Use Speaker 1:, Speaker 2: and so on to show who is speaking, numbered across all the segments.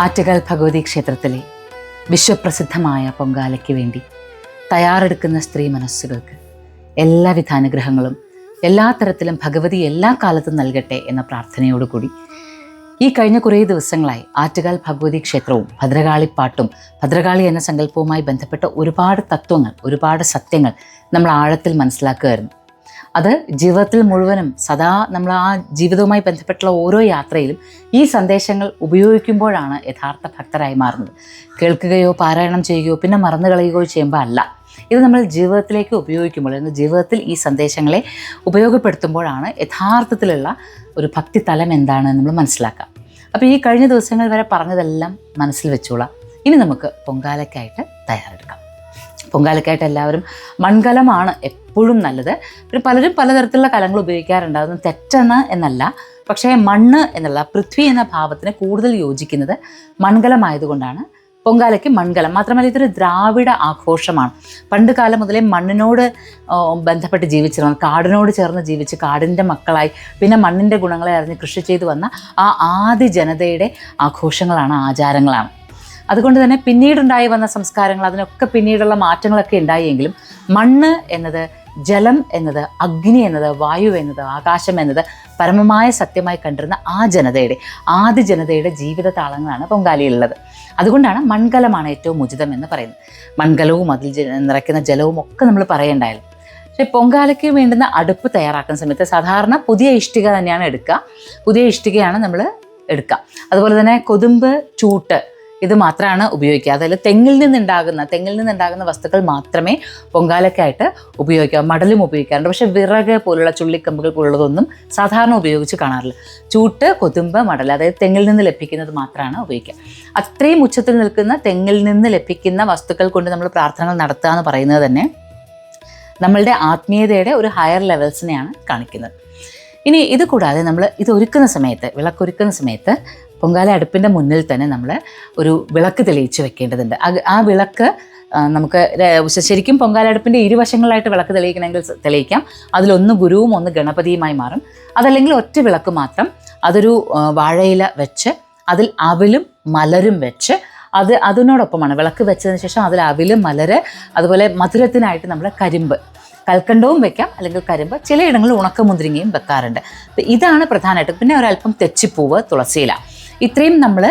Speaker 1: ആറ്റുകാൽ ഭഗവതി ക്ഷേത്രത്തിലെ വിശ്വപ്രസിദ്ധമായ പൊങ്കാലയ്ക്ക് വേണ്ടി തയ്യാറെടുക്കുന്ന സ്ത്രീ മനസ്സുകൾക്ക് എല്ലാവിധ അനുഗ്രഹങ്ങളും എല്ലാ തരത്തിലും ഭഗവതി എല്ലാ കാലത്തും നൽകട്ടെ എന്ന പ്രാർത്ഥനയോടുകൂടി ഈ കഴിഞ്ഞ കുറേ ദിവസങ്ങളായി ആറ്റുകാൽ ഭഗവതി ക്ഷേത്രവും ഭദ്രകാളിപ്പാട്ടും ഭദ്രകാളി എന്ന സങ്കല്പവുമായി ബന്ധപ്പെട്ട ഒരുപാട് തത്വങ്ങൾ, ഒരുപാട് സത്യങ്ങൾ നമ്മൾ ആഴത്തിൽ മനസ്സിലാക്കുകയായിരുന്നു. അത് ജീവിതത്തിൽ മുഴുവനും സദാ നമ്മൾ ആ ജീവിതവുമായി ബന്ധപ്പെട്ടുള്ള ഓരോ യാത്രയിലും ഈ സന്ദേശങ്ങൾ ഉപയോഗിക്കുമ്പോഴാണ് യഥാർത്ഥ ഭക്തരായി മാറുന്നത്. കേൾക്കുകയോ പാരായണം ചെയ്യുകയോ പിന്നെ മറന്നു കളയുകയോ ചെയ്യുമ്പോൾ അല്ല, ഇത് നമ്മൾ ജീവിതത്തിലേക്ക് ഉപയോഗിക്കുമ്പോൾ, ജീവിതത്തിൽ ഈ സന്ദേശങ്ങളെ ഉപയോഗപ്പെടുത്തുമ്പോഴാണ് യഥാർത്ഥത്തിലുള്ള ഒരു ഭക്തി തലം എന്താണെന്ന് നമ്മൾ മനസ്സിലാക്കാം. അപ്പോൾ ഈ കഴിഞ്ഞ ദിവസങ്ങൾ വരെ പറഞ്ഞതെല്ലാം മനസ്സിൽ വെച്ചോളാം. ഇനി നമുക്ക് പൊങ്കാലയ്ക്കായിട്ട് തയ്യാറെടുക്കാം. പൊങ്കാലയ്ക്കായിട്ട് എല്ലാവരും മൺകലമാണ് എപ്പോഴും നല്ലത്. പിന്നെ പലരും പലതരത്തിലുള്ള കലങ്ങൾ ഉപയോഗിക്കാറുണ്ട്, അതൊന്നും തെറ്റാണ് എന്നല്ല. പക്ഷേ മണ്ണ് എന്നുള്ള പൃഥ്വി എന്ന ഭാവത്തിന് കൂടുതൽ യോജിക്കുന്നത് മൺകലമായതുകൊണ്ടാണ് പൊങ്കാലയ്ക്ക് മൺകലം. മാത്രമല്ല ഇതൊരു ദ്രാവിഡ ആഘോഷമാണ്. പണ്ട് കാലം മുതലേ മണ്ണിനോട് ബന്ധപ്പെട്ട് ജീവിച്ചിരുന്നു, കാടിനോട് ചേർന്ന് ജീവിച്ച് കാടിൻ്റെ മക്കളായി പിന്നെ മണ്ണിൻ്റെ ഗുണങ്ങളെ അറിഞ്ഞ് കൃഷി ചെയ്തു വന്ന ആ ആദി ജനതയുടെ ആഘോഷങ്ങളാണ്, ആചാരങ്ങളാണ്. അതുകൊണ്ട് തന്നെ പിന്നീടുണ്ടായി വന്ന സംസ്കാരങ്ങൾ, അതിനൊക്കെ പിന്നീടുള്ള മാറ്റങ്ങളൊക്കെ ഉണ്ടായെങ്കിലും മണ്ണ് എന്നത്, ജലം എന്നത്, അഗ്നി എന്നത്, വായു എന്നത്, ആകാശം എന്നത് പരമമായ സത്യമായി കണ്ടിരുന്ന ആ ജനതയുടെ, ആദി ജനതയുടെ ജീവിത താളങ്ങളാണ് പൊങ്കാലയിലുള്ളത്. അതുകൊണ്ടാണ് മൺകലമാണ് ഏറ്റവും ഉചിതം എന്ന് പറയുന്നത്. മൺകലവും അതിൽ നിറയ്ക്കുന്ന ജലവും ഒക്കെ നമ്മൾ പറയേണ്ടായാലും. പക്ഷേ പൊങ്കാലയ്ക്ക് വേണ്ടുന്ന അടുപ്പ് തയ്യാറാക്കുന്ന സമയത്ത് സാധാരണ പുതിയ ഇഷ്ടിക തന്നെയാണ് എടുക്കുക. പുതിയ ഇഷ്ടികയാണ് നമ്മൾ എടുക്കുക. അതുപോലെ തന്നെ കൊതുമ്പ്, ചൂട്ട് ഇത് മാത്രമാണ് ഉപയോഗിക്കുക. അതിൽ തെങ്ങിൽ നിന്നുണ്ടാകുന്ന വസ്തുക്കൾ മാത്രമേ പൊങ്കാലയ്ക്കായിട്ട് ഉപയോഗിക്കാം. മടലും ഉപയോഗിക്കാറുണ്ട്, പക്ഷേ വിറക് പോലുള്ള ചുള്ളിക്കമ്പുകൾ പോലുള്ളതൊന്നും സാധാരണ ഉപയോഗിച്ച് കാണാറില്ല. ചൂട്ട്, കൊതുമ്പ്, മടൽ, അതായത് തെങ്ങിൽ നിന്ന് ലഭിക്കുന്നത് മാത്രമാണ് ഉപയോഗിക്കുക. അത്രയും ഉച്ചത്തിൽ നിൽക്കുന്ന തെങ്ങിൽ നിന്ന് ലഭിക്കുന്ന വസ്തുക്കൾ കൊണ്ട് നമ്മൾ പ്രാർത്ഥനകൾ നടത്തുക എന്ന് പറയുന്നത് തന്നെ നമ്മളുടെ ആത്മീയതയുടെ ഒരു ഹയർ ലെവൽസിനെയാണ് കാണിക്കുന്നത്. ഇനി ഇത് കൂടാതെ നമ്മൾ ഇത് ഒരുക്കുന്ന സമയത്ത്, വിളക്കൊരുക്കുന്ന സമയത്ത് പൊങ്കാല അടുപ്പിൻ്റെ മുന്നിൽ തന്നെ നമ്മൾ ഒരു വിളക്ക് തെളിയിച്ച് വെക്കേണ്ടതുണ്ട്. ആ വിളക്ക് നമുക്ക് ശരിക്കും പൊങ്കാല അടുപ്പിൻ്റെ ഇരുവശങ്ങളായിട്ട് വിളക്ക് തെളിയിക്കണമെങ്കിൽ തെളിയിക്കാം. അതിലൊന്ന് ഗുരുവും ഒന്ന് ഗണപതിയുമായി മാറും. അതല്ലെങ്കിൽ ഒറ്റ വിളക്ക് മാത്രം, അതൊരു വാഴയില വെച്ച് അതിൽ അവിലും മലരും വെച്ച് അതിനോടൊപ്പമാണ് വിളക്ക് വെച്ചതിന് ശേഷം അതിൽ അവിലും മലര്, അതുപോലെ മധുരത്തിനായിട്ട് നമ്മൾ കരിമ്പ്, കൽക്കണ്ടവും വെക്കാം, അല്ലെങ്കിൽ കരിമ്പ്, ചിലയിടങ്ങളിൽ ഉണക്കമുന്തിരിങ്ങയും വെക്കാറുണ്ട്. ഇതാണ് പ്രധാനമായിട്ട്. പിന്നെ ഒരല്പം തെച്ചിപ്പൂവ്, തുളസിയില, ഇത്രയും നമ്മൾ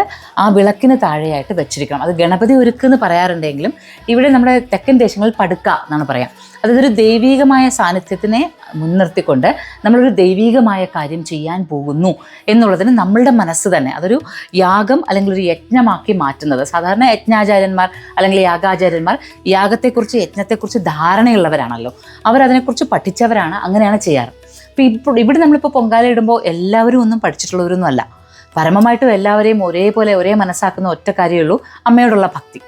Speaker 1: ആ വിളക്കിന് താഴെയായിട്ട് വെച്ചിരിക്കണം. അത് ഗണപതി ഒരുക്കെന്ന് പറയാറുണ്ടെങ്കിലും ഇവിടെ നമ്മുടെ തെക്കൻ ദേശങ്ങളിൽ പടുക്ക എന്നാണ് പറയാം. അതൊരു ദൈവീകമായ സാന്നിധ്യത്തിനെ മുൻനിർത്തിക്കൊണ്ട് നമ്മളൊരു ദൈവീകമായ കാര്യം ചെയ്യാൻ പോകുന്നു എന്നുള്ളതിന് നമ്മളുടെ മനസ്സ് തന്നെ അതൊരു യാഗം അല്ലെങ്കിൽ ഒരു യജ്ഞമാക്കി മാറ്റുന്നത്. സാധാരണ യജ്ഞാചാര്യന്മാർ അല്ലെങ്കിൽ യാഗാചാര്യന്മാർ യാഗത്തെക്കുറിച്ച്, യജ്ഞത്തെക്കുറിച്ച് ധാരണയുള്ളവരാണല്ലോ, അവരതിനെക്കുറിച്ച് പഠിച്ചവരാണ്, അങ്ങനെയാണ് ചെയ്യാറ്. അപ്പോൾ ഇവിടെ നമ്മളിപ്പോൾ പൊങ്കാല ഇടുമ്പോൾ എല്ലാവരും ഒന്നും പഠിച്ചിട്ടുള്ളവരൊന്നും അല്ല. പരമമായിട്ടും എല്ലാവരെയും ഒരേപോലെ ഒരേ മനസ്സാക്കുന്ന ഒറ്റ കാര്യമുള്ളൂ, അമ്മയോടുള്ള ഭക്തി.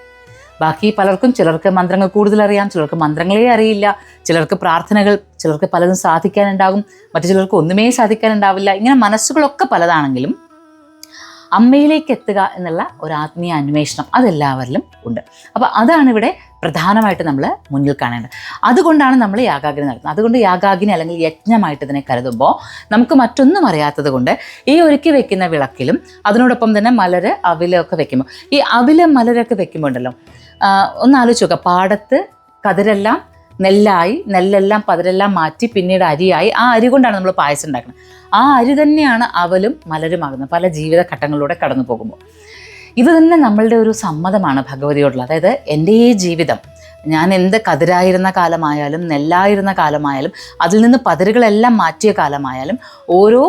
Speaker 1: ബാക്കി പലർക്കും, ചിലർക്ക് മന്ത്രങ്ങൾ കൂടുതൽ അറിയാം, ചിലർക്ക് മന്ത്രങ്ങളെ അറിയില്ല, ചിലർക്ക് പ്രാർത്ഥനകൾ, ചിലർക്ക് പലതും സാധിക്കാനുണ്ടാകും, മറ്റു ചിലർക്ക് ഒന്നുമേ സാധിക്കാനുണ്ടാവില്ല. ഇങ്ങനെ മനസ്സുകളൊക്കെ പലതാണെങ്കിലും അമ്മയിലേക്ക് എത്തുക എന്നുള്ള ഒരു ആത്മീയ അന്വേഷണം അതെല്ലാവരിലും ഉണ്ട്. അപ്പോൾ അതാണ് ഇവിടെ പ്രധാനമായിട്ട് നമ്മൾ മുന്നിൽ കാണേണ്ടത്. അതുകൊണ്ടാണ് നമ്മൾ യാഗാഗ്നി നടത്തുന്നത്. അതുകൊണ്ട് യാഗാഗ്നി അല്ലെങ്കിൽ യജ്ഞമായിട്ട് ഇതിനെ കരുതുമ്പോൾ നമുക്ക് മറ്റൊന്നും അറിയാത്തത് കൊണ്ട് ഈ ഒരുക്കി വെക്കുന്ന വിളക്കിലും അതിനോടൊപ്പം തന്നെ മലര്, അവിലൊക്കെ വെക്കുമ്പോൾ, ഈ അവില് മലരൊക്കെ വെക്കുമ്പോൾ ഉണ്ടല്ലോ, ഒന്ന് ആലോചിച്ച് നോക്കുക. പാടത്ത് കതിരെല്ലാം നെല്ലായി, നെല്ലെല്ലാം പതിരെല്ലാം മാറ്റി പിന്നീട് അരിയായി, ആ അരി കൊണ്ടാണ് നമ്മൾ പായസം ഉണ്ടാക്കുന്നത്. ആ അരി തന്നെയാണ് അവലും മലരുമാകുന്നത് പല ജീവിതഘട്ടങ്ങളിലൂടെ കടന്നു പോകുമ്പോൾ. ഇത് തന്നെ നമ്മളുടെ ഒരു സമ്മതമാണ് ഭഗവതിയോടുള്ള. അതായത് എൻ്റെ ഈ ജീവിതം, ഞാൻ എന്ത് കതിരായിരുന്ന കാലമായാലും നെല്ലായിരുന്ന കാലമായാലും അതിൽ നിന്ന് പതിരുകളെല്ലാം മാറ്റിയ കാലമായാലും ഓരോ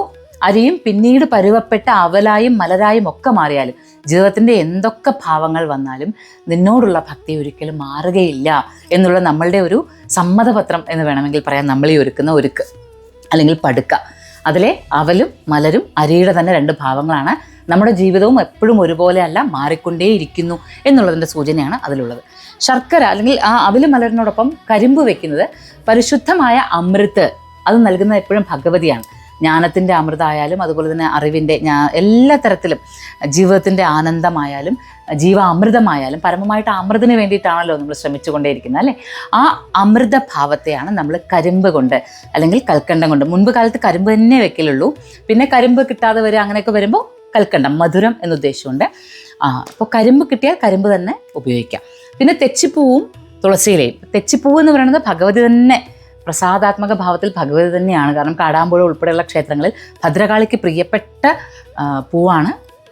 Speaker 1: അരിയും പിന്നീട് പരുവപ്പെട്ട അവലായും മലരായും ഒക്കെ മാറിയാലും ജീവിതത്തിൻ്റെ എന്തൊക്കെ ഭാവങ്ങൾ വന്നാലും നിന്നോടുള്ള ഭക്തി ഒരിക്കലും മാറുകയില്ല എന്നുള്ള നമ്മളുടെ ഒരു സമ്മതപത്രം എന്ന് വേണമെങ്കിൽ പറയാം. നമ്മളീ ഒരുക്കുന്ന ഒരുക്ക് അല്ലെങ്കിൽ പടുക്ക, അതിലെ അവലും മലരും അരിയുടെ തന്നെ രണ്ട് ഭാവങ്ങളാണ്. നമ്മുടെ ജീവിതവും എപ്പോഴും ഒരുപോലെ അല്ല, മാറിക്കൊണ്ടേയിരിക്കുന്നു എന്നുള്ളതിൻ്റെ സൂചനയാണ് അതിലുള്ളത്. ശർക്കര അല്ലെങ്കിൽ ആ അവിലും മലരിനോടൊപ്പം കരിമ്പ് വെക്കുന്നത് പരിശുദ്ധമായ അമൃത്, അത് നൽകുന്നത് എപ്പോഴും ഭഗവതിയാണ്. ജ്ഞാനത്തിൻ്റെ അമൃതമായാലും അതുപോലെ തന്നെ അറിവിൻ്റെ എല്ലാ തരത്തിലും ജീവിതത്തിൻ്റെ ആനന്ദമായാലും ജീവ അമൃതമായാലും പരമമായിട്ട് അമൃതിന് വേണ്ടിയിട്ടാണല്ലോ നമ്മൾ ശ്രമിച്ചുകൊണ്ടേയിരിക്കുന്നത് അല്ലേ. ആ അമൃതഭാവത്തെയാണ് നമ്മൾ കരിമ്പ് കൊണ്ട് അല്ലെങ്കിൽ കൽക്കണ്ടം കൊണ്ട്, മുൻപ് കാലത്ത് കരിമ്പ് തന്നെ വെക്കലുള്ളൂ, പിന്നെ കരിമ്പ് കിട്ടാതെ വരിക അങ്ങനെയൊക്കെ വരുമ്പോൾ കൽക്കണ്ടം, മധുരം എന്നുദ്ദേശിച്ചുകൊണ്ട് അപ്പോൾ കരിമ്പ് കിട്ടിയാൽ കരിമ്പ് തന്നെ ഉപയോഗിക്കാം. പിന്നെ തെച്ചിപ്പൂവും തുളസിയിലയും. തെച്ചിപ്പൂവ് എന്ന് പറയുന്നത് ഭഗവതി തന്നെ, പ്രസാദാത്മക ഭാവത്തിൽ ഭഗവതി തന്നെയാണ്. കാരണം കാടാമ്പുഴ ഉൾപ്പെടെയുള്ള ക്ഷേത്രങ്ങളിൽ ഭദ്രകാളിക്ക് പ്രിയപ്പെട്ട പൂവാണ്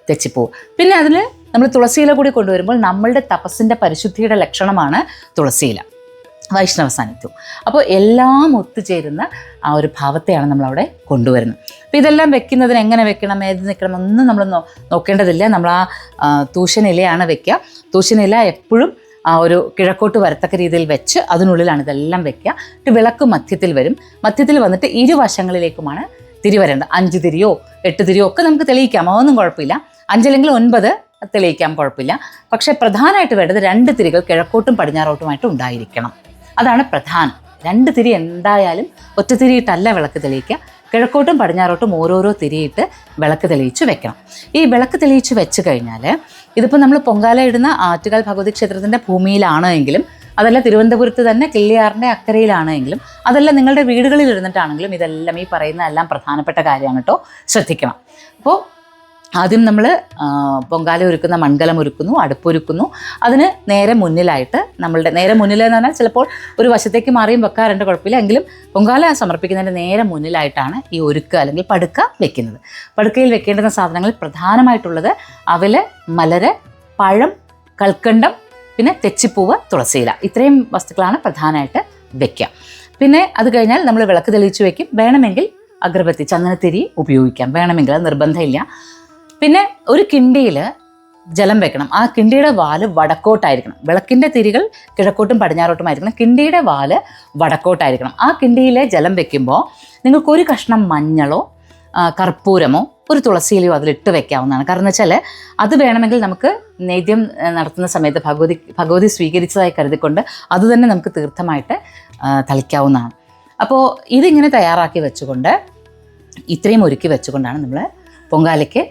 Speaker 1: തെച്ചിപ്പൂവ്. പിന്നെ അതിൽ നമ്മൾ തുളസിയില കൂടി കൊണ്ടുവരുമ്പോൾ നമ്മളുടെ തപസ്സിൻ്റെ പരിശുദ്ധിയുടെ ലക്ഷണമാണ് തുളസിയില, വൈഷ്ണവ സാന്നിധ്യം. അപ്പോൾ എല്ലാം ഒത്തുചേരുന്ന ആ ഒരു ഭാവത്തെയാണ് നമ്മളവിടെ കൊണ്ടുവരുന്നത്. അപ്പോൾ ഇതെല്ലാം വെക്കുന്നതിന് എങ്ങനെ വെക്കണം, ഏത് നിൽക്കണം ഒന്നും നമ്മൾ നോക്കേണ്ടതില്ല. നമ്മൾ ആ തൂശനിലയാണ് വെക്കുക. തൂശനില എപ്പോഴും ആ ഒരു കിഴക്കോട്ട് വരത്തക്ക രീതിയിൽ വെച്ച് അതിനുള്ളിലാണ് ഇതെല്ലാം വെക്കുക. വിളക്ക് മധ്യത്തിൽ വരും. മധ്യത്തിൽ വന്നിട്ട് ഇരുവശങ്ങളിലേക്കുമാണ് തിരി വരേണ്ടത്. 5 തിരിയോ 8 തിരിയോ ഒക്കെ നമുക്ക് തെളിയിക്കാം, അതൊന്നും കുഴപ്പമില്ല. 5 അല്ലെങ്കിൽ 9 തെളിയിക്കാം, കുഴപ്പമില്ല. പക്ഷേ പ്രധാനമായിട്ട് വേണ്ടത് 2 തിരികൾ കിഴക്കോട്ടും പടിഞ്ഞാറോട്ടുമായിട്ട് ഉണ്ടായിരിക്കണം. അതാണ് പ്രധാനം. 2 തിരി എന്തായാലും ഒറ്റ തിരിയിട്ടല്ല വിളക്ക് തെളിയിക്കുക. കിഴക്കോട്ടും പടിഞ്ഞാറോട്ടും ഓരോരോ തിരിയിട്ട് വിളക്ക് തെളിയിച്ച് വെക്കണം. ഈ വിളക്ക് തെളിയിച്ച് വെച്ച് കഴിഞ്ഞാൽ ഇതിപ്പോൾ നമ്മൾ പൊങ്കാല ഇടുന്ന ആറ്റുകാൽ ഭഗവതി ക്ഷേത്രത്തിൻ്റെ ഭൂമിയിലാണ് എങ്കിലും, അതല്ല തിരുവനന്തപുരത്ത് തന്നെ കിള്ളിയാറിൻ്റെ അക്കരയിലാണ് എങ്കിലും, അതല്ല നിങ്ങളുടെ വീടുകളിൽ ഇരുന്നിട്ടാണെങ്കിലും, ഇതെല്ലാം ഈ പറയുന്ന എല്ലാം പ്രധാനപ്പെട്ട കാര്യമാണ് കേട്ടോ, ശ്രദ്ധിക്കണം. അപ്പോൾ ആദ്യം നമ്മൾ പൊങ്കാല ഒരുക്കുന്ന മൺകലം ഒരുക്കുന്നു, അടുപ്പൊരുക്കുന്നു. അതിന് നേരെ മുന്നിലായിട്ട് നമ്മളുടെ നേരെ മുന്നിലെന്ന് പറഞ്ഞാൽ ചിലപ്പോൾ ഒരു വശത്തേക്ക് മാറിയും വെക്കാറുണ്ട്, കുഴപ്പമില്ല. എങ്കിലും പൊങ്കാല സമർപ്പിക്കുന്നതിൻ്റെ നേരെ മുന്നിലായിട്ടാണ് ഈ ഒരുക്ക് അല്ലെങ്കിൽ പടുക്ക വെക്കുന്നത്. പടുക്കയിൽ വെക്കേണ്ടുന്ന സാധനങ്ങൾ പ്രധാനമായിട്ടുള്ളത് അവല്, മലര്, പഴം, കൽക്കണ്ടം, പിന്നെ തെച്ചിപ്പൂവ്, തുളസിയില. ഇത്രയും വസ്തുക്കളാണ് പ്രധാനമായിട്ട് വെക്കുക. പിന്നെ അത് കഴിഞ്ഞാൽ നമ്മൾ വിളക്ക് തെളിയിച്ച് വെക്കും. വേണമെങ്കിൽ അഗർബത്തി, ചന്ദനത്തിരി ഉപയോഗിക്കാം, വേണമെങ്കിൽ, അത് നിർബന്ധമില്ല. പിന്നെ ഒരു കിണ്ടിയിൽ ജലം വെക്കണം. ആ കിണ്ടിയുടെ വാല് വടക്കോട്ടായിരിക്കണം. വിളക്കിൻ്റെ തിരികൾ കിഴക്കോട്ടും പടിഞ്ഞാറോട്ടുമായിരിക്കണം. കിണ്ടിയുടെ വാല് വടക്കോട്ടായിരിക്കണം. ആ കിണ്ടിയിലെ ജലം വെക്കുമ്പോൾ നിങ്ങൾക്കൊരു കഷ്ണം മഞ്ഞളോ കർപ്പൂരമോ ഒരു തുളസിയിലയോ അതിലിട്ട് വെക്കാവുന്നതാണ്. കാരണം എന്ന് വെച്ചാൽ അത് വേണമെങ്കിൽ നമുക്ക് നേദ്യം നടത്തുന്ന സമയത്ത് ഭഗവതി സ്വീകരിച്ചതായി കരുതിക്കൊണ്ട് അത് തന്നെ നമുക്ക് തീർത്ഥമായിട്ട് തളിക്കാവുന്നതാണ്. അപ്പോൾ ഇതിങ്ങനെ തയ്യാറാക്കി വെച്ചുകൊണ്ട്, ഇത്രയും ഒരുക്കി വെച്ചുകൊണ്ടാണ് നമ്മൾ പൊങ്കാലയ്ക്ക്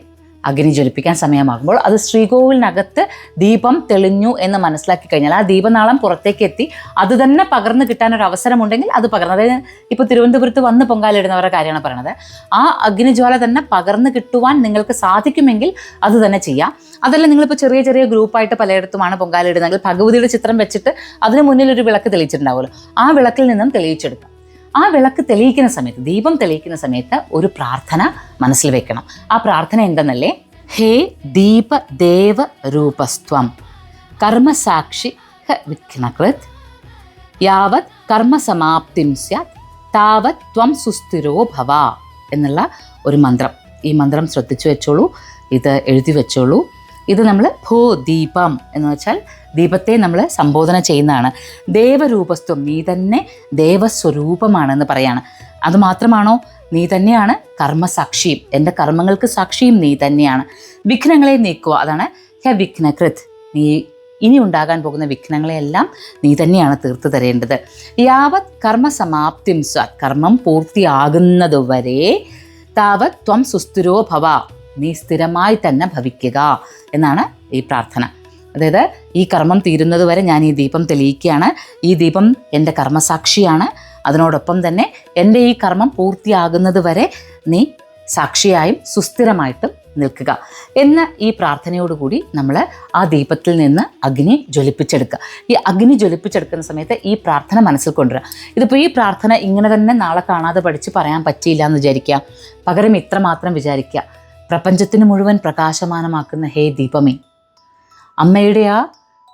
Speaker 1: അഗ്നി ജ്വലിപ്പിക്കാൻ സമയമാകുമ്പോൾ അത് ശ്രീകോവിലിനകത്ത് ദീപം തെളിഞ്ഞു എന്ന് മനസ്സിലാക്കി കഴിഞ്ഞാൽ ആ ദീപനാളം പുറത്തേക്ക് എത്തി അത് തന്നെ പകർന്നു കിട്ടാനൊരു അവസരമുണ്ടെങ്കിൽ അത് പകർന്നു, അതായത് ഇപ്പോൾ തിരുവനന്തപുരത്ത് വന്ന് പൊങ്കാലിടുന്നവരുടെ കാര്യമാണ് പറയണത്, ആ അഗ്നിജ്വാല തന്നെ പകർന്നു കിട്ടുവാൻ നിങ്ങൾക്ക് സാധിക്കുമെങ്കിൽ അത് തന്നെ ചെയ്യാം. അതല്ല നിങ്ങളിപ്പോൾ ചെറിയ ചെറിയ ഗ്രൂപ്പായിട്ട് പലയിടത്തുമാണ് പൊങ്കാലിടുന്നതെങ്കിൽ ഭഗവതിയുടെ ചിത്രം വെച്ചിട്ട് അതിന് മുന്നിൽ ഒരു വിളക്ക് തെളിയിച്ചിട്ടുണ്ടാവുമല്ലോ, ആ വിളക്കിൽ നിന്നും തെളിയിച്ചെടുക്കാം. ആ വിളക്ക് തെളിയിക്കുന്ന സമയത്ത്, ദീപം തെളിയിക്കുന്ന സമയത്ത് ഒരു പ്രാർത്ഥന മനസ്സിൽ വെക്കണം. ആ പ്രാർത്ഥന എന്തെന്നല്ലേ? ഹേ ദീപ ദേവ രൂപസ്ത്വം കർമ്മസാക്ഷി വിഘ്നകൃത് യാവത് കർമ്മസമാപ്തിം സ്യാത് താവത് ത്വം സുസ്ഥിരോ ഭവ എന്നുള്ള ഒരു മന്ത്രം. ഈ മന്ത്രം ശ്രദ്ധിച്ചു വെച്ചോളൂ, ഇത് എഴുതി വെച്ചോളൂ. ഇത് നമ്മൾ ഭൂദീപം എന്ന് വെച്ചാൽ ദീപത്തെ നമ്മൾ സംബോധന ചെയ്യുന്നതാണ്. ദേവരൂപസ്ത്വം, നീ തന്നെ ദേവസ്വരൂപമാണെന്ന് പറയാണ്. അതുമാത്രമാണോ? നീ തന്നെയാണ് കർമ്മസാക്ഷിയും, എൻ്റെ കർമ്മങ്ങൾക്ക് സാക്ഷിയും നീ തന്നെയാണ്. വിഘ്നങ്ങളെ നീക്കുക, അതാണ് ഹ വിഘ്നകൃത്. നീ ഇനി ഉണ്ടാകാൻ പോകുന്ന വിഘ്നങ്ങളെയെല്ലാം നീ തന്നെയാണ് തീർത്തു തരേണ്ടത്. യാവത് കർമ്മസമാപ്തിം സ്യാത്, കർമ്മം പൂർത്തിയാകുന്നതുവരെ താവത് ത്വം സുസ്ഥിരോ ഭവ, നീ സ്ഥിരമായി തന്നെ ഭവിക്കുക എന്നാണ് ഈ പ്രാർത്ഥന. അതായത് ഈ കർമ്മം തീരുന്നത് വരെ ഞാൻ ഈ ദീപം തെളിയിക്കുകയാണ്, ഈ ദീപം എൻ്റെ കർമ്മസാക്ഷിയാണ്, അതിനോടൊപ്പം തന്നെ എൻ്റെ ഈ കർമ്മം പൂർത്തിയാകുന്നത് വരെ നീ സാക്ഷിയായും സുസ്ഥിരമായിട്ടും നിൽക്കുക എന്ന ഈ പ്രാർത്ഥനയോടുകൂടി നമ്മൾ ആ ദീപത്തിൽ നിന്ന് അഗ്നി ജ്വലിപ്പിച്ചെടുക്കുക. ഈ അഗ്നി ജ്വലിപ്പിച്ചെടുക്കുന്ന സമയത്ത് ഈ പ്രാർത്ഥന മനസ്സിൽ കൊണ്ടുവരിക. ഇതിപ്പോൾ ഈ പ്രാർത്ഥന ഇങ്ങനെ തന്നെ നാളെ കാണാതെ പഠിച്ച് പറയാൻ പറ്റിയില്ല എന്ന് വിചാരിക്കുക. പകരം ഇത്ര മാത്രം വിചാരിക്കുക: പ്രപഞ്ചത്തിന് മുഴുവൻ പ്രകാശമാനമാക്കുന്ന ഹേ ദീപമേ, അമ്മയുടെ ആ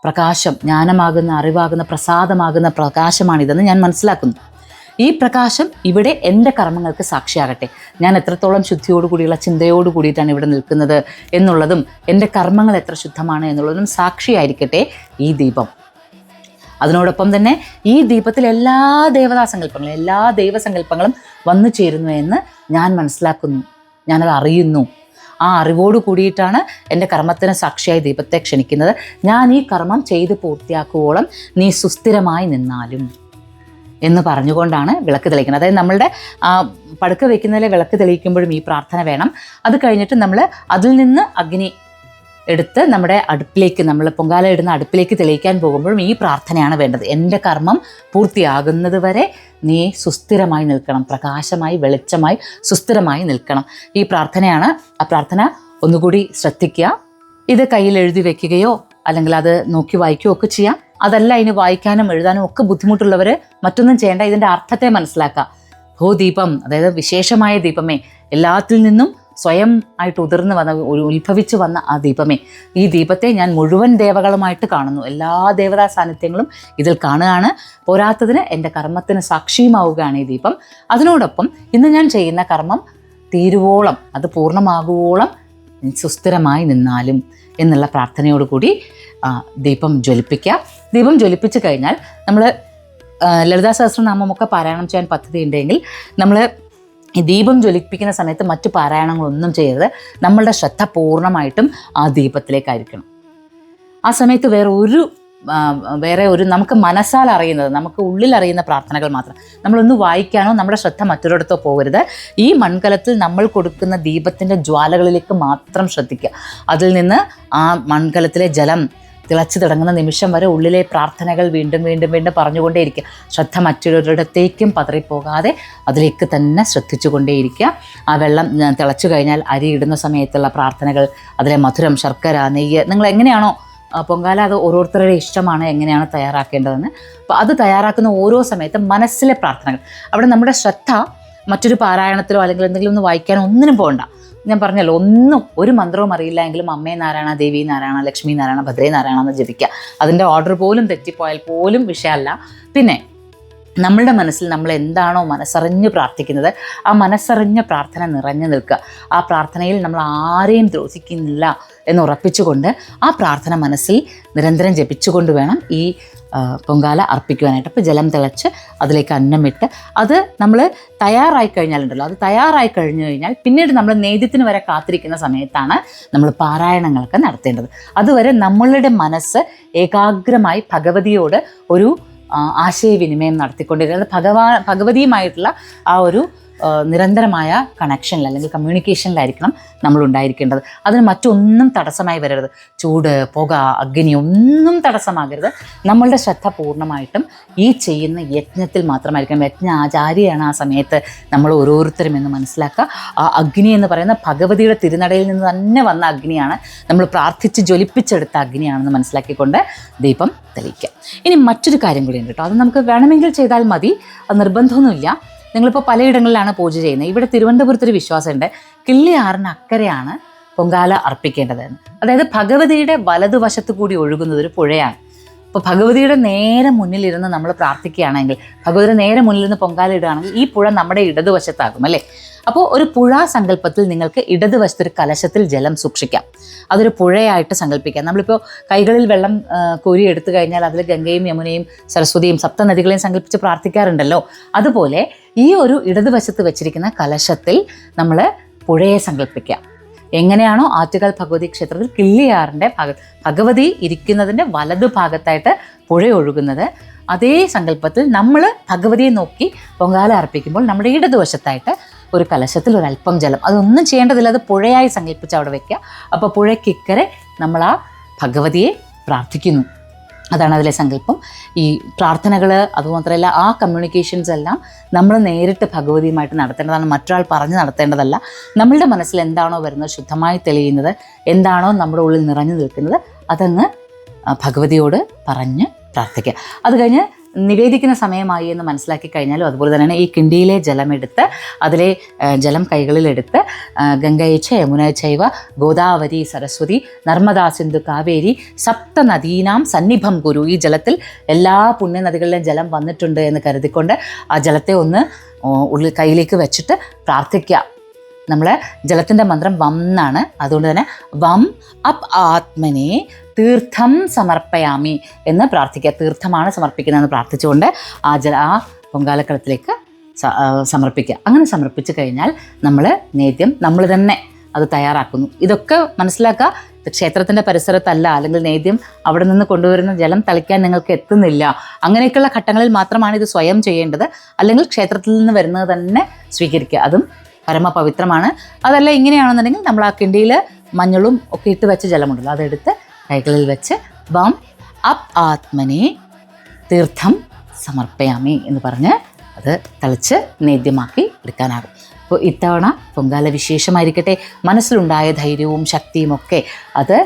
Speaker 1: പ്രകാശം, ജ്ഞാനമാകുന്ന, അറിവാകുന്ന, പ്രസാദമാകുന്ന പ്രകാശമാണിതെന്ന് ഞാൻ മനസ്സിലാക്കുന്നു. ഈ പ്രകാശം ഇവിടെ എൻ്റെ കർമ്മങ്ങൾക്ക് സാക്ഷിയാകട്ടെ. ഞാൻ എത്രത്തോളം ശുദ്ധിയോടുകൂടിയുള്ള ചിന്തയോട് കൂടിയിട്ടാണ് ഇവിടെ നിൽക്കുന്നത് എന്നുള്ളതും എൻ്റെ കർമ്മങ്ങൾ എത്ര ശുദ്ധമാണ് എന്നുള്ളതും സാക്ഷിയായിരിക്കട്ടെ ഈ ദീപം. അതിനോടൊപ്പം തന്നെ ഈ ദീപത്തിൽ എല്ലാ ദൈവസങ്കല്പങ്ങളും വന്നു ചേരുന്നു എന്ന് ഞാൻ മനസ്സിലാക്കുന്നു, ഞാനത് അറിയുന്നു. ആ അറിവോട് കൂടിയിട്ടാണ് എൻ്റെ കർമ്മത്തിന് സാക്ഷിയായി ദീപത്തെ ക്ഷണിക്കുന്നത്. ഞാൻ ഈ കർമ്മം ചെയ്ത് പൂർത്തിയാക്കുവോളം നീ സുസ്ഥിരമായി നിന്നാലും എന്ന് പറഞ്ഞുകൊണ്ടാണ് വിളക്ക് തെളിയിക്കുന്നത്. അതായത് നമ്മളുടെ പടുക്ക വയ്ക്കുന്നതിലെ വിളക്ക് തെളിയിക്കുമ്പോഴും ഈ പ്രാർത്ഥന വേണം. അത് കഴിഞ്ഞിട്ട് നമ്മൾ അതിൽ നിന്ന് അഗ്നി എടുത്ത് നമ്മുടെ അടുപ്പിലേക്ക്, നമ്മൾ പൊങ്കാല ഇടുന്ന അടുപ്പിലേക്ക് തെളിയിക്കാൻ പോകുമ്പോഴും ഈ പ്രാർത്ഥനയാണ് വേണ്ടത്. എൻ്റെ കർമ്മം പൂർത്തിയാകുന്നത് വരെ നീ സുസ്ഥിരമായി നിൽക്കണം, പ്രകാശമായി, വെളിച്ചമായി, സുസ്ഥിരമായി നിൽക്കണം. ഈ പ്രാർത്ഥനയാണ്. ആ പ്രാർത്ഥന ഒന്നുകൂടി ശ്രദ്ധിക്കുക. ഇത് കയ്യിൽ എഴുതി വെക്കുകയോ അല്ലെങ്കിൽ അത് നോക്കി വായിക്കുകയോ ഒക്കെ ചെയ്യാം. അതല്ല ഇനി വായിക്കാനും എഴുതാനും ഒക്കെ ബുദ്ധിമുട്ടുള്ളവർ മറ്റൊന്നും ചെയ്യേണ്ട, ഇതിൻ്റെ അർത്ഥത്തെ മനസ്സിലാക്കുക. ഭോ ദീപം, അതായത് വിശേഷമായ ദീപമേ, എല്ലാത്തിൽ നിന്നും സ്വയം ആയിട്ട് ഉതിർന്ന് വന്ന ഉത്ഭവിച്ചു വന്ന ആ ദീപമേ, ഈ ദീപത്തെ ഞാൻ മുഴുവൻ ദേവകളുമായിട്ട് കാണുന്നു. എല്ലാ ദേവതാ സാന്നിധ്യങ്ങളും ഇതിൽ കാണുകയാണ്. പോരാത്തതിന് എൻ്റെ കർമ്മത്തിന് സാക്ഷിയുമാവുകയാണ് ഈ ദീപം. അതിനോടൊപ്പം ഇന്ന് ഞാൻ ചെയ്യുന്ന കർമ്മം തീരുവോളം, അത് പൂർണ്ണമാകുവോളം സുസ്ഥിരമായി നിന്നാലും എന്നുള്ള പ്രാർത്ഥനയോടുകൂടി ദീപം ജ്വലിപ്പിക്കുക. ദീപം ജ്വലിപ്പിച്ച് കഴിഞ്ഞാൽ നമ്മൾ ലളിതാ സഹസ്രനാമമൊക്കെ പാരായണം ചെയ്യാൻ പദ്ധതി ഉണ്ടെങ്കിൽ നമ്മൾ ഈ ദീപം ജ്വലിപ്പിക്കുന്ന സമയത്ത് മറ്റു പാരായണങ്ങളൊന്നും ചെയ്യരുത്. നമ്മളുടെ ശ്രദ്ധ പൂർണ്ണമായിട്ടും ആ ദീപത്തിലേക്കായിരിക്കണം. ആ സമയത്ത് വേറെ ഒരു നമുക്ക് മനസ്സാൽ അറിയുന്നത്, നമുക്ക് ഉള്ളിൽ അറിയുന്ന പ്രാർത്ഥനകൾ മാത്രം. നമ്മളൊന്ന് വായിക്കാനോ നമ്മുടെ ശ്രദ്ധ മറ്റൊരിടത്തോ പോകരുത്. ഈ മൺകലത്തിൽ നമ്മൾ കൊടുക്കുന്ന ദീപത്തിൻ്റെ ജ്വാലകളിലേക്ക് മാത്രം ശ്രദ്ധിക്കുക. അതിൽ നിന്ന് ആ മൺകലത്തിലെ ജലം തിളച്ചു തുടങ്ങുന്ന നിമിഷം വരെ ഉള്ളിലെ പ്രാർത്ഥനകൾ വീണ്ടും വീണ്ടും വീണ്ടും പറഞ്ഞുകൊണ്ടേയിരിക്കുക. ശ്രദ്ധ മറ്റൊരിടത്തേക്കും പതറിപ്പോകാതെ അതിലേക്ക് തന്നെ ശ്രദ്ധിച്ചു കൊണ്ടേയിരിക്കുക. ആ വെള്ളം തിളച്ചു കഴിഞ്ഞാൽ അരി ഇടുന്ന സമയത്തുള്ള പ്രാർത്ഥനകൾ, അതിലെ മധുരം, ശർക്കര, നെയ്യ്, നിങ്ങൾ എങ്ങനെയാണോ പൊങ്കാല, അത് ഓരോരുത്തരുടെ ഇഷ്ടമാണ് എങ്ങനെയാണ് തയ്യാറാക്കേണ്ടതെന്ന്. അപ്പോൾ അത് തയ്യാറാക്കുന്ന ഓരോ സമയത്തും മനസ്സിലെ പ്രാർത്ഥനകൾ, അവിടെ നമ്മുടെ ശ്രദ്ധ മറ്റൊരു പാരായണത്തിലോ അല്ലെങ്കിൽ എന്തെങ്കിലും ഒന്ന് വായിക്കാനോ ഒന്നിനും പോകണ്ട. ഞാൻ പറഞ്ഞല്ലോ, ഒരു മന്ത്രവും അറിയില്ല എങ്കിലും അമ്മേ നാരായണ, ദേവി നാരായണ, ലക്ഷ്മി നാരായണ, ഭദ്രേ നാരായണ എന്ന് ജപിക്കുക. അതിൻ്റെ ഓർഡർ പോലും തെറ്റിപ്പോയാൽ പോലും വിഷയമല്ല. പിന്നെ നമ്മളുടെ മനസ്സിൽ നമ്മൾ എന്താണോ മനസ്സറിഞ്ഞ് പ്രാർത്ഥിക്കുന്നത്, ആ മനസ്സറിഞ്ഞ പ്രാർത്ഥന നിറഞ്ഞു നിൽക്കുക. ആ പ്രാർത്ഥനയിൽ നമ്മൾ ആരെയും ദ്രോഹിക്കുന്നില്ല എന്ന് ഉറപ്പിച്ചുകൊണ്ട് ആ പ്രാർത്ഥന മനസ്സിൽ നിരന്തരം ജപിച്ചുകൊണ്ട് വേണം ഈ പൊങ്കാല അർപ്പിക്കുവാനായിട്ട്. അപ്പോൾ ജലം തിളച്ച് അതിലേക്ക് അന്നമിട്ട് അത് നമ്മൾ തയ്യാറായി കഴിഞ്ഞാലുണ്ടല്ലോ, അത് തയ്യാറായി കഴിഞ്ഞു കഴിഞ്ഞാൽ പിന്നീട് നമ്മൾ നേദ്യത്തിന് വരെ കാത്തിരിക്കുന്ന സമയത്താണ് നമ്മൾ പാരായണങ്ങളൊക്കെ നടത്തേണ്ടത്. അതുവരെ നമ്മളുടെ മനസ്സ് ഏകാഗ്രമായി ഭഗവതിയോട് ഒരു ആശയവിനിമയം നടത്തിക്കൊണ്ടിരിക്കുന്നത്, ഭഗവതിയുമായിട്ടുള്ള ആ ഒരു നിരന്തരമായ കണക്ഷനിൽ അല്ലെങ്കിൽ കമ്മ്യൂണിക്കേഷനിലായിരിക്കണം നമ്മൾ ഉണ്ടായിരിക്കേണ്ടത്. അതിന് മറ്റൊന്നും തടസ്സമായി വരരുത്. ചൂട്, പുക, അഗ്നി ഒന്നും തടസ്സമാകരുത്. നമ്മളുടെ ശ്രദ്ധ പൂർണ്ണമായിട്ടും ഈ ചെയ്യുന്ന യജ്ഞത്തിൽ മാത്രമായിരിക്കണം. യജ്ഞ ആചാര്യയാണ് ആ സമയത്ത് നമ്മൾ ഓരോരുത്തരും എന്ന് മനസ്സിലാക്കുക. ആ അഗ്നി എന്ന് പറയുന്ന ഭഗവതിയുടെ തിരുനടയിൽ നിന്ന് തന്നെ വന്ന അഗ്നിയാണ്, നമ്മൾ പ്രാർത്ഥിച്ച് ജ്വലിപ്പിച്ചെടുത്ത അഗ്നിയാണെന്ന് മനസ്സിലാക്കിക്കൊണ്ട് ദീപം തെളിയിക്കുക. ഇനി മറ്റൊരു കാര്യം കൂടി ഉണ്ട് കേട്ടോ, അത് നമുക്ക് വേണമെങ്കിൽ ചെയ്താൽ മതി, അത് നിർബന്ധമൊന്നുമില്ല. നിങ്ങളിപ്പോൾ പലയിടങ്ങളിലാണ് പൂജ ചെയ്യുന്നത്. ഇവിടെ തിരുവനന്തപുരത്തൊരു വിശ്വാസമുണ്ട്, കിള്ളിയാറിന് അക്കരെയാണ് പൊങ്കാല അർപ്പിക്കേണ്ടതെന്ന്. അതായത് ഭഗവതിയുടെ വലതുവശത്ത് കൂടി ഒഴുകുന്നത് ഒരു പുഴയാണ്. അപ്പോൾ ഭഗവതിയുടെ നേരെ മുന്നിലിരുന്ന് നമ്മൾ പ്രാർത്ഥിക്കുകയാണെങ്കിൽ, ഭഗവതിയുടെ നേരെ മുന്നിലിരുന്ന് പൊങ്കാല ഇടുകയാണെങ്കിൽ ഈ പുഴ നമ്മുടെ ഇടതുവശത്താകും അല്ലേ. അപ്പോൾ ഒരു പുഴ സങ്കല്പത്തിൽ നിങ്ങൾക്ക് ഇടതുവശത്തൊരു കലശത്തിൽ ജലം സൂക്ഷിക്കാം. അതൊരു പുഴയായിട്ട് സങ്കല്പിക്കാം. നമ്മളിപ്പോൾ കൈകളിൽ വെള്ളം കോരി എടുത്തു കഴിഞ്ഞാൽ അതിൽ ഗംഗയും യമുനയും സരസ്വതിയും സപ്തനദികളെയും സങ്കല്പിച്ച് പ്രാർത്ഥിക്കാറുണ്ടല്ലോ. അതുപോലെ ഈ ഒരു ഇടതുവശത്ത് വെച്ചിരിക്കുന്ന കലശത്തിൽ നമ്മൾ പുഴയെ സങ്കല്പിക്കുക. എങ്ങനെയാണോ ആറ്റുകാൽ ഭഗവതി ക്ഷേത്രത്തിൽ കിള്ളിയാറിൻ്റെ ഭഗവതി ഇരിക്കുന്നതിൻ്റെ വലതു ഭാഗത്തായിട്ട് പുഴ ഒഴുകുന്നത്, അതേ സങ്കല്പത്തിൽ നമ്മൾ ഭഗവതിയെ നോക്കി പൊങ്കാല അർപ്പിക്കുമ്പോൾ നമ്മുടെ ഇടതുവശത്തായിട്ട് ഒരു കലശത്തിൽ ഒരല്പം ജലം, അതൊന്നും ചെയ്യേണ്ടതില്ല, അത് പുഴയായി സങ്കല്പിച്ച് അവിടെ വയ്ക്കുക. അപ്പോൾ പുഴയ്ക്കിക്കരെ നമ്മൾ ആ ഭഗവതിയെ പ്രാർത്ഥിക്കുന്നു. അതാണ് അതിലെ സങ്കല്പം. ഈ പ്രാർത്ഥനകൾ അതുമാത്രമല്ല ആ കമ്മ്യൂണിക്കേഷൻസ് എല്ലാം നമ്മൾ നേരിട്ട് ഭഗവതിയുമായിട്ട് നടത്തേണ്ടതാണ്, മറ്റൊരാൾ പറഞ്ഞ് നടത്തേണ്ടതല്ല. നമ്മളുടെ മനസ്സിൽ എന്താണോ വരുന്നത്, ശുദ്ധമായി തെളിയുന്നത്, എന്താണോ നമ്മുടെ ഉള്ളിൽ നിറഞ്ഞു നിൽക്കുന്നത്, അതങ്ങ് ഭഗവതിയോട് പറഞ്ഞ് പ്രാർത്ഥിക്കുക. അത് കഴിഞ്ഞ് നിവേദിക്കുന്ന സമയമായി എന്ന് മനസ്സിലാക്കി കഴിഞ്ഞാലും അതുപോലെ തന്നെയാണ് ഈ കിണ്ടിയിലെ ജലമെടുത്ത് അതിലെ ജലം കൈകളിലെടുത്ത് ഗംഗയച്ച യമുന ചൈവ ഗോദാവരി സരസ്വതി നർമ്മദാ സിന്ധു കാവേരി സപ്ത നദീനാം സന്നിഭം കുരു, ഈ ജലത്തിൽ എല്ലാ പുണ്യനദികളിലെയും ജലം വന്നിട്ടുണ്ട് എന്ന് കരുതിക്കൊണ്ട് ആ ജലത്തെ ഒന്ന് ഉള്ളിൽ കയ്യിലേക്ക് വെച്ചിട്ട് പ്രാർത്ഥിക്കുക. നമ്മൾ ജലത്തിൻ്റെ മന്ത്രം വം എന്നാണ്. അതുകൊണ്ട് തന്നെ വം അപ് ആത്മനെ തീർത്ഥം സമർപ്പയാമി എന്ന് പ്രാർത്ഥിക്കുക. തീർത്ഥമാണ് സമർപ്പിക്കുന്നതെന്ന് പ്രാർത്ഥിച്ചുകൊണ്ട് ആ പൊങ്കാലക്കളത്തിലേക്ക് സമർപ്പിക്കുക. അങ്ങനെ സമർപ്പിച്ച് കഴിഞ്ഞാൽ നമ്മൾ നേദ്യം നമ്മൾ തന്നെ അത് തയ്യാറാക്കുന്നു. ഇതൊക്കെ മനസ്സിലാക്കുക. ക്ഷേത്രത്തിൻ്റെ പരിസരത്തല്ല, അല്ലെങ്കിൽ നേദ്യം അവിടെ നിന്ന് കൊണ്ടുവരുന്ന ജലം തളിക്കാൻ നിങ്ങൾക്ക് എത്തുന്നില്ല, അങ്ങനെയൊക്കെയുള്ള ഘട്ടങ്ങളിൽ മാത്രമാണ് ഇത് സ്വയം ചെയ്യേണ്ടത്. അല്ലെങ്കിൽ ക്ഷേത്രത്തിൽ നിന്ന് വരുന്നത് തന്നെ സ്വീകരിക്കുക, അതും പരമപവിത്രമാണ്. അതല്ല ഇങ്ങനെയാണെന്നുണ്ടെങ്കിൽ നമ്മൾ ആ കിണ്ടിയിൽ മഞ്ഞളും ഒക്കെ ഇട്ട് വെച്ച ജലമുണ്ടല്ലോ, അതെടുത്ത് കൈകളിൽ വെച്ച് വം അപ് ആത്മനെ തീർത്ഥം സമർപ്പയാമി എന്ന് പറഞ്ഞ് അത് തളിച്ച് നേദ്യമാക്കി എടുക്കാനാകും. അപ്പോൾ ഇത്തവണ പൊങ്കാല വിശേഷമായിരിക്കട്ടെ. മനസ്സിലുണ്ടായ ധൈര്യവും ശക്തിയും ഒക്കെ അത്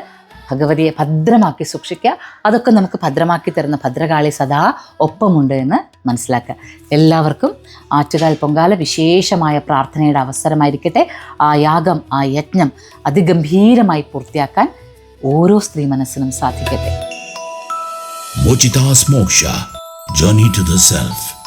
Speaker 1: ഭഗവതിയെ ഭദ്രമാക്കി സൂക്ഷിക്കുക. അതൊക്കെ നമുക്ക് ഭദ്രമാക്കി തരുന്ന ഭദ്രകാളി സദാ ഒപ്പമുണ്ട് എന്ന് മനസ്സിലാക്കുക. എല്ലാവർക്കും ആറ്റുകാൽ പൊങ്കാല വിശേഷമായ പ്രാർത്ഥനയുടെ അവസരമായിരിക്കട്ടെ. ആ യാഗം, ആ യജ്ഞം അതിഗംഭീരമായി പൂർത്തിയാക്കാൻ ഓരോ സ്ത്രീ മനസ്സിനും സാധിക്കട്ടെ.
Speaker 2: Mochita's Moksha, Journey to the Self.